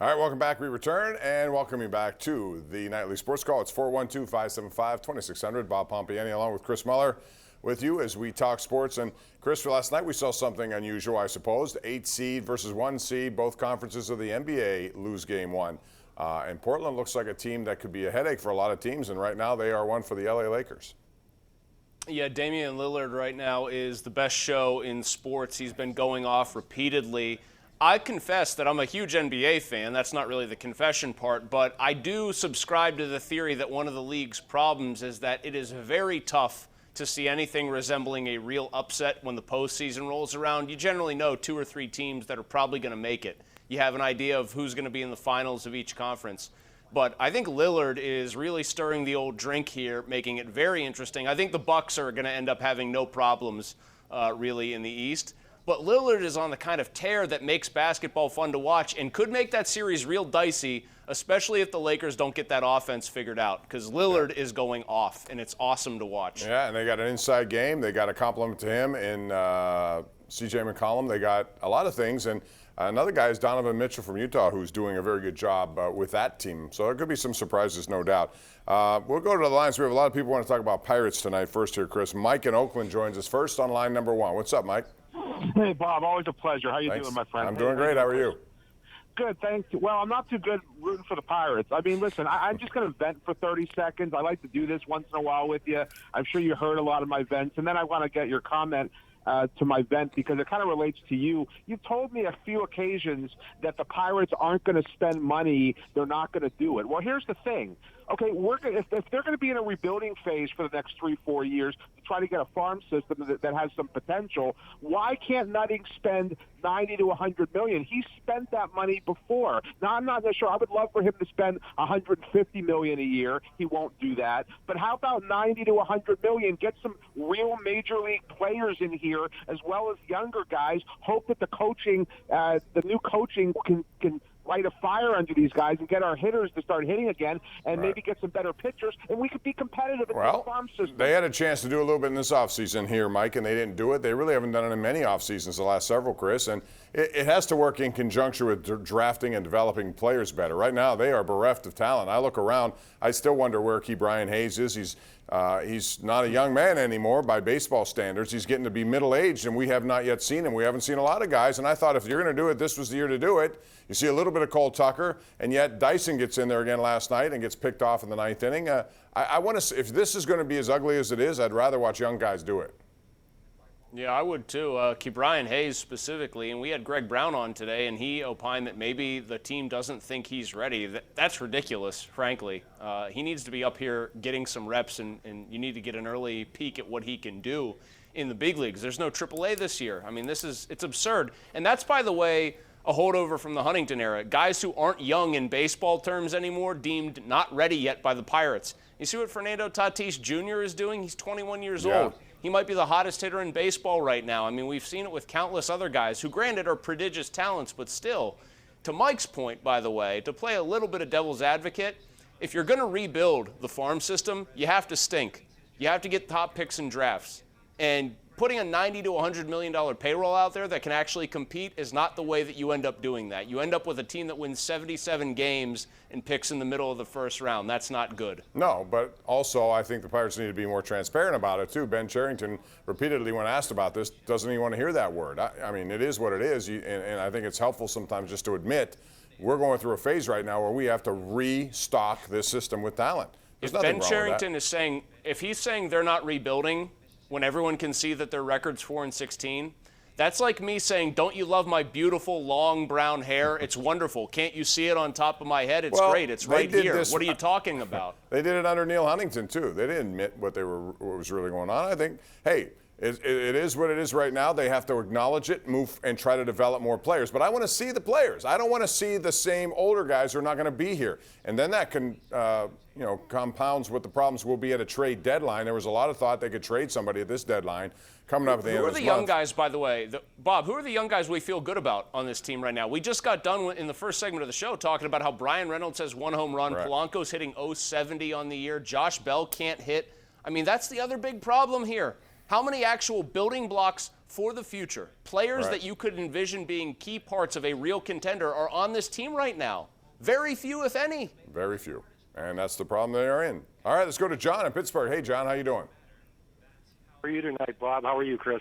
All right, welcome back. We return and welcome you back to the Nightly Sports Call. It's 412-575-2600. Bob Pompeani along with Chris Mueller with you as we talk sports. And Chris, for last night we saw something unusual, I suppose. 8 seed versus 1 seed. Both conferences of the NBA lose game one. And Portland looks like a team that could be a headache for a lot of teams. And right now they are one for the LA Lakers. Yeah, Damian Lillard right now is the best show in sports. He's been going off repeatedly. I confess that I'm a huge NBA fan. That's not really the confession part, but I do subscribe to the theory that one of the league's problems is that it is very tough to see anything resembling a real upset when the postseason rolls around. You generally know 2 or 3 teams that are probably going to make it. You have an idea of who's going to be in the finals of each conference. But I think Lillard is really stirring the old drink here, making it very interesting. I think the Bucks are going to end up having no problems really in the East. But Lillard is on the kind of tear that makes basketball fun to watch and could make that series real dicey, especially if the Lakers don't get that offense figured out, because Lillard is going off, and it's awesome to watch. Yeah, and they got an inside game. They got a compliment to him in C.J. McCollum. They got a lot of things. And another guy is Donovan Mitchell from Utah, who's doing a very good job with that team. So there could be some surprises, no doubt. We'll go to the lines. We have a lot of people who want to talk about Pirates tonight. First here, Chris. Mike in Oakland joins us first on line number 1. What's up, Mike? Hey, Bob, always a pleasure. How you Thanks. doing, my friend? I'm doing great. How are you? Good, thanks. Well, I'm not too good rooting for the Pirates. I mean, listen, I'm just going to vent for 30 seconds. I like to do this once in a while with you. I'm sure you heard a lot of my vents, and then I want to get your comment to my vent because it kind of relates to you. You've told me a few occasions that the Pirates aren't going to spend money. They're not going to do it. Well, here's the thing. Okay, if they're going to be in a rebuilding phase for the next 3-4 years to try to get a farm system that has some potential, why can't Nutting spend $90 to $100 million? He spent that money before. Now, I'm not sure. I would love for him to spend $150 million a year. He won't do that. But how about $90 to $100 million? Get some real major league players in here as well as younger guys. Hope that the coaching, the new coaching can light a fire under these guys and get our hitters to start hitting again and maybe get some better pitchers, and we could be competitive in the farm system. They had a chance to do a little bit in this offseason here, Mike, and they didn't do it. They really haven't done it in many offseasons the last several, Chris, and it has to work in conjunction with drafting and developing players better. Right now, they are bereft of talent. I look around, I still wonder where Brian Hayes is. He's not a young man anymore by baseball standards. He's getting to be middle-aged, and we have not yet seen him. We haven't seen a lot of guys, and I thought if you're going to do it, this was the year to do it. You see a little bit of Cole Tucker, and yet Dyson gets in there again last night and gets picked off in the 9th inning. I want to. If this is going to be as ugly as it is, I'd rather watch young guys do it. Yeah, I would too. Brian Hayes specifically, and we had Greg Brown on today, and he opined that maybe the team doesn't think he's ready. That's ridiculous, frankly. He needs to be up here getting some reps, and you need to get an early peek at what he can do in the big leagues. There's no AAA this year. I mean, it's absurd. And that's, by the way, a holdover from the Huntington era. Guys who aren't young in baseball terms anymore deemed not ready yet by the Pirates. You see what Fernando Tatis Jr. is doing? He's 21 years old. He might be the hottest hitter in baseball right now. I mean, we've seen it with countless other guys who, granted, are prodigious talents, but still, to Mike's point, by the way, to play a little bit of devil's advocate, if you're going to rebuild the farm system, you have to stink. You have to get top picks in drafts. And putting a $90 to $100 million payroll out there that can actually compete is not the way that you end up doing that. You end up with a team that wins 77 games and picks in the middle of the first round. That's not good. No, but also I think the Pirates need to be more transparent about it, too. Ben Cherington repeatedly, when asked about this, doesn't even want to hear that word. I mean, it is what it is, and I think it's helpful sometimes just to admit we're going through a phase right now where we have to restock this system with talent. There's if Ben wrong Cherington is saying, if he's saying they're not rebuilding when everyone can see that their record's 4-16, that's like me saying, don't you love my beautiful long brown hair? It's wonderful. Can't you see it on top of my head? It's great. It's right here. What are you talking about? They did it under Neil Huntington, too. They didn't admit what was really going on. I think, hey, it is what it is right now. They have to acknowledge it, move, and try to develop more players. But I want to see the players. I don't want to see the same older guys who are not going to be here. And then that can, compounds what the problems will be at a trade deadline. There was a lot of thought they could trade somebody at this deadline coming up at the end of this month. Who are the young guys, by the way? Bob, who are the young guys we feel good about on this team right now? We just got done in the first segment of the show talking about how Brian Reynolds has 1 home run. Right. Polanco's hitting .070 on the year. Josh Bell can't hit. I mean, that's the other big problem here. How many actual building blocks for the future, players Right. that you could envision being key parts of a real contender, are on this team right now? Very few, if any. Very few. And that's the problem they are in. All right, let's go to John in Pittsburgh. Hey, John, how you doing? How are you tonight, Bob? How are you, Chris?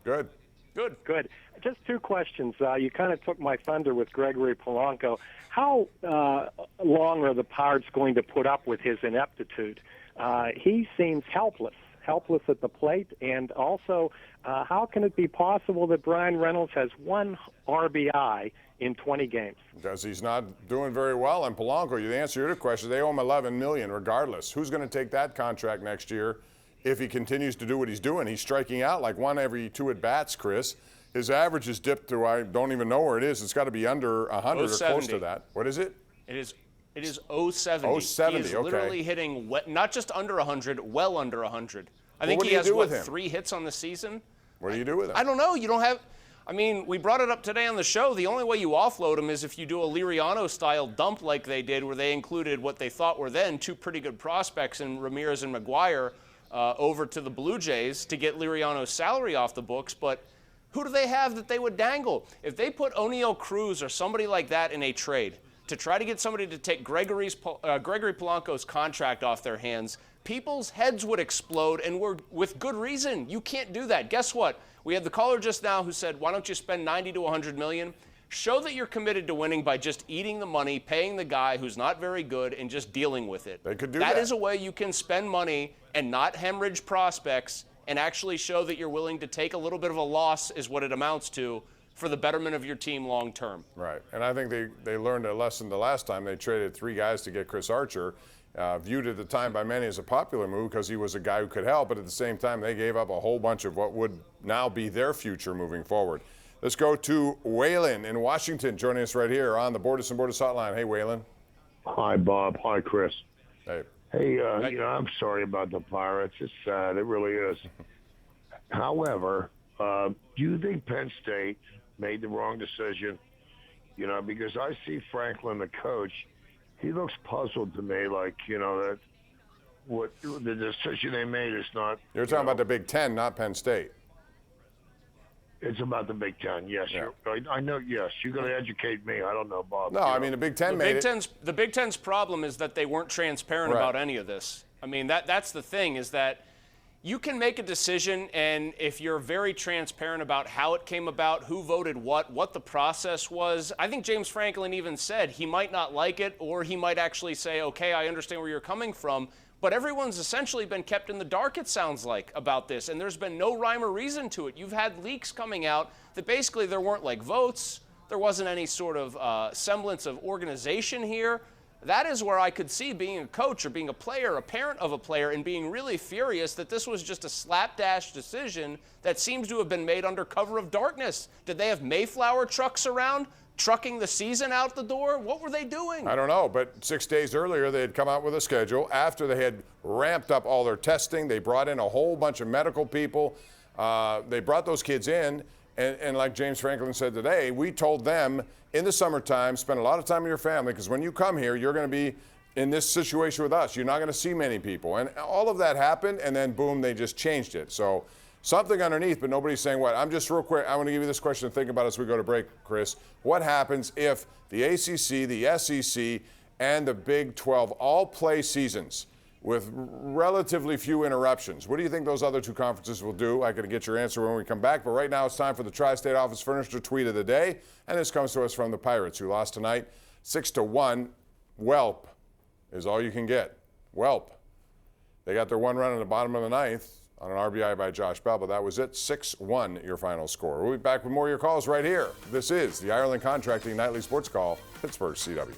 Good. Good. Good. Just two questions. You kind of took my thunder with Gregory Polanco. How long are the Pirates going to put up with his ineptitude? He seems helpless at the plate. And also, how can it be possible that Brian Reynolds has 1 RBI in 20 games? Because he's not doing very well. And Polanco, the answer to your question, they owe him $11 million regardless. Who's going to take that contract next year if he continues to do what he's doing? He's striking out like 1 every 2 at-bats, Chris. His average is dipped to, I don't even know where it is. It's got to be under 100 or close to that. What is it? It is 070. 070, He is okay. literally hitting not just under 100, well under 100. I Well, think what he do you has, do with him? 3 hits on the season? What do you do with him? I don't know. You don't have. I mean, we brought it up today on the show. The only way you offload him is if you do a Liriano-style dump like they did, where they included what they thought were then 2 pretty good prospects in Ramirez and McGuire over to the Blue Jays to get Liriano's salary off the books. But who do they have that they would dangle? If they put O'Neal Cruz or somebody like that in a trade to try to get somebody to take Gregory Polanco's contract off their hands, people's heads would explode, and with good reason. You can't do that. Guess what? We had the caller just now who said, why don't you spend 90 to 100 million? Show that you're committed to winning by just eating the money, paying the guy who's not very good, and just dealing with it. They could do that. That is a way you can spend money and not hemorrhage prospects and actually show that you're willing to take a little bit of a loss, is what it amounts to, for the betterment of your team long term. Right. And I think they learned a lesson the last time. They traded 3 guys to get Chris Archer, viewed at the time by many as a popular move because he was a guy who could help, but at the same time they gave up a whole bunch of what would now be their future moving forward. Let's go to Waylon in Washington, joining us right here on the Bordas and Bordas hotline. Hey, Waylon. Hi, Bob. Hi, Chris. Hey. Hey, I'm sorry about the Pirates. It's sad. It really is. However, do you think Penn State made the wrong decision? You know, because I see Franklin, the coach, he looks puzzled to me, like, you know, that what the decision they made is not. You're talking about the Big Ten, not Penn State. It's about the Big Ten, yes. Yeah. I know, yes. You're going to educate me. I don't know, Bob. No, I mean, the Big Ten made it. The Big Ten's problem is that they weren't transparent Right. about any of this. I mean, that's the thing, is that you can make a decision, and if you're very transparent about how it came about, who voted what the process was. I think James Franklin even said he might not like it, or he might actually say, okay, I understand where you're coming from. But everyone's essentially been kept in the dark, it sounds like, about this, and there's been no rhyme or reason to it. You've had leaks coming out that basically there weren't like votes, there wasn't any sort of semblance of organization here. That is where I could see being a coach or being a player, a parent of a player, and being really furious that this was just a slapdash decision that seems to have been made under cover of darkness. Did they have Mayflower trucks around, trucking the season out the door? What were they doing? I don't know, but 6 days earlier they had come out with a schedule. After they had ramped up all their testing, they brought in a whole bunch of medical people. They brought those kids in, and like James Franklin said today, we told them in the summertime, spend a lot of time with your family, because when you come here, you're going to be in this situation with us. You're not going to see many people. And all of that happened, and then boom, they just changed it. So something underneath, but nobody's saying what. I'm just real quick, I want to give you this question to think about as we go to break, Chris. What happens if the ACC, the SEC, and the Big 12 all play seasons with relatively few interruptions? What do you think those other 2 conferences will do? I can get your answer when we come back, but right now it's time for the Tri-State Office Furniture Tweet of the Day, and this comes to us from the Pirates, who lost tonight 6-1. Whelp is all you can get. Whelp. They got their 1 run in the bottom of the 9th on an RBI by Josh Bell, but that was it. 6-1 your final score. We'll be back with more of your calls right here. This is the Ireland Contracting Nightly Sports Call, Pittsburgh CW.